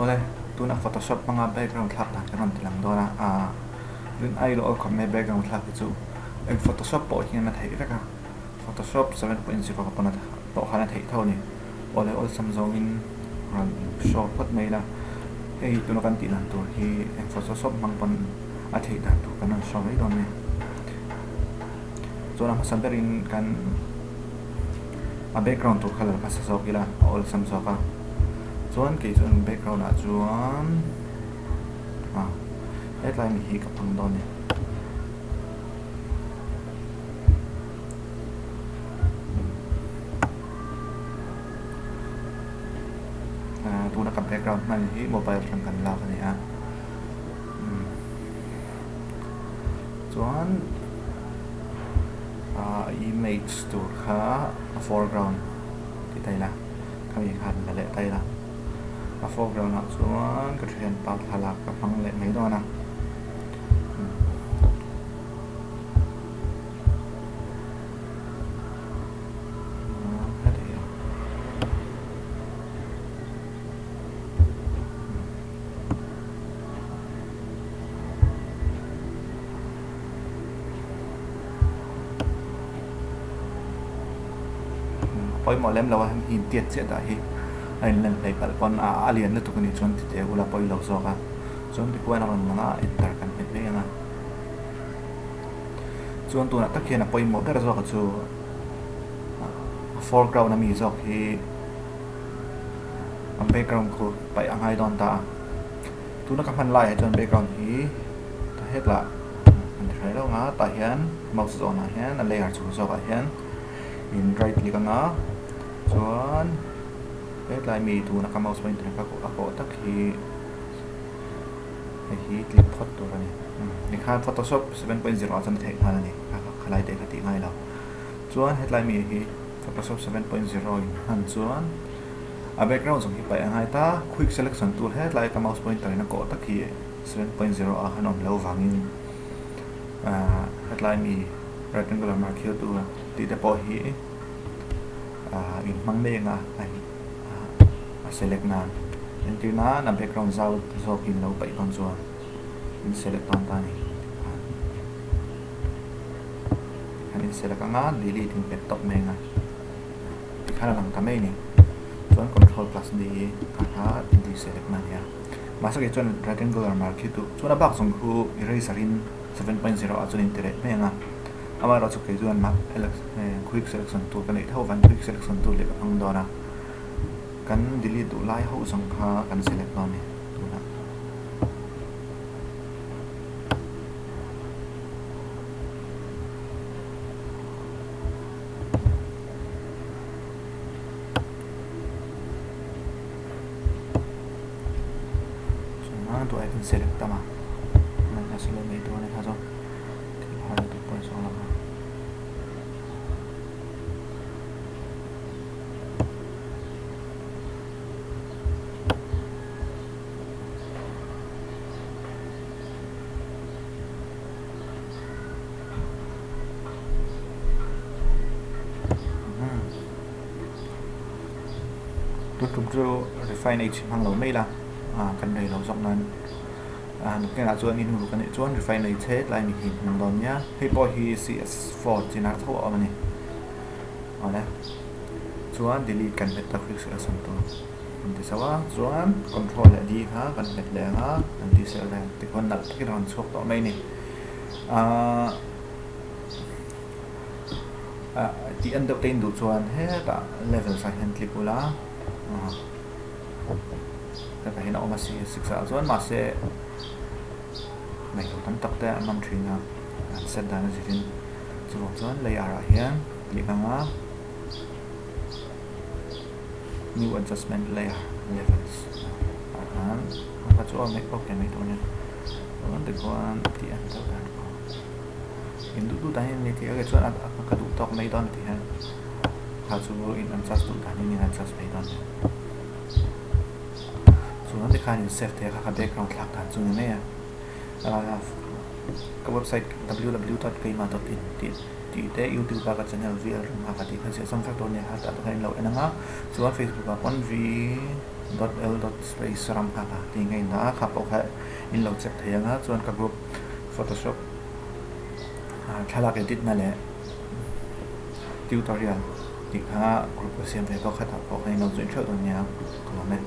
ole tu na photoshop mga background thlak dan kan tilang dora rin ai lo kham me background thlak chu en photoshop po hian na thei reka photoshop 7.0 ka pana to khana thei tho ni ole ol samjong in ran show phat mai la hei tu na kan ti lan tur hi en photoshop mang pon a thei dan tu kan show mai don ni so na masamberin kan a background tu khala ka sa gila ol samso ka chuan ke chuan background a chuan headline hi ka pang don ni tu na ka background man hi mobile lang kan la ka ni a chuan image tu kha foreground ti tai la kami khan la le tai la a foreground a chuan ka thian pa thlak ka phang le mai do na poi mo lem lawa hin tiat che da hi ai len lai pal pon alien na tu ni chon ti te ula poi lo so ka chon ti kwa na ron nga enter kan pe le nga chon tu na ta khian poi mo ber zo ka chu foreground na mi zo hi am background ko pai angai don ta tu na ka man lai chon background hi ta het la an thai lo nga ta hian mouse zo na hian na layer chu zo ka hian in right click nga chuan headline mi tu na ka mouse point na ka ko tak hi click phot tu ra ni kha photoshop 7.0 chan thei kha ni khalai te khati ngai lo chuan headline mi hi photoshop 7.0 han chuan a background song hi pai angai ta quick selection tool headline ka mouse pointer na ko tak hi 7.0 a hanom lo wangin headline mi rectangular mark here tu ti te po hi in mang me nga ai select na enti na background zau zo kin lo pai kon chuan in select ton ta ni in select nga delete in pet top me nga ti khana lang ka me ni chuan control plus d ka in select na ya masa ke chuan rectangular mark hi tu chuan a box song khu eraser in 7.0 a chuan in tere me nga ama ra chu ke chuan ma quick selection tool kan ei tho van quick selection tool le ka ang do na kan delete tu lai ho sang kha kan select don ni tu na so na tu ai kan select ta ma na select mai tu ne ha zo ti ha tu po so la chúng tôi refine này chỉ mang lẩu mây là cần đầy lẩu rộng nan cái là chuan in hulu kan chuan refine này thế lại mình hình nằm đòn nhá hay boy hi cs4 chỉ nát thô ở này ở đây chuan delete kan beta quick selection tool nanti sawa chuan control lại đi ha kan bet le ha nanti select thì con đặt cái đòn chốt tọ mây này the end of the chuan he ta level sa hen click ula cái này nó mà sẽศึกษา ส่วนมาเสไม่ต้องตั้งแต่มันถึงเสร็จได้นะสิส่วนเลยอะไรเงี้ยคลิกมา new adjustment layer levels ปัจจุบันไม่โอเคไม่ตัวนี้แล้วถึงวันที่อันเท่ากันเห็นดูได้ในที่ส่วนกระดูกตอกไม่ตอนที่ฮะถ้าจูบอินอันจัดดูได้นี่อันจัดไม่ตอนส่วนที่การอินเซฟเทค่ะกับ background หลักฐานส่วนนี้กับเว็บไซต์ www.kaima.in ที่ได้ YouTube กับ channel วิลล์มากับที่เขาเสียสองแฟกต์ตัวนี้ค่ะแต่ตัวนี้เราเองนะส่วน Facebook กับวันวี .l .space ram ka ti ngai na kha po kha in lo check thayanga chuan ka group photoshop thlak edit na le tutorial ti kha group ko siam ve ko kha ta po kha in lo zui thau nia ko me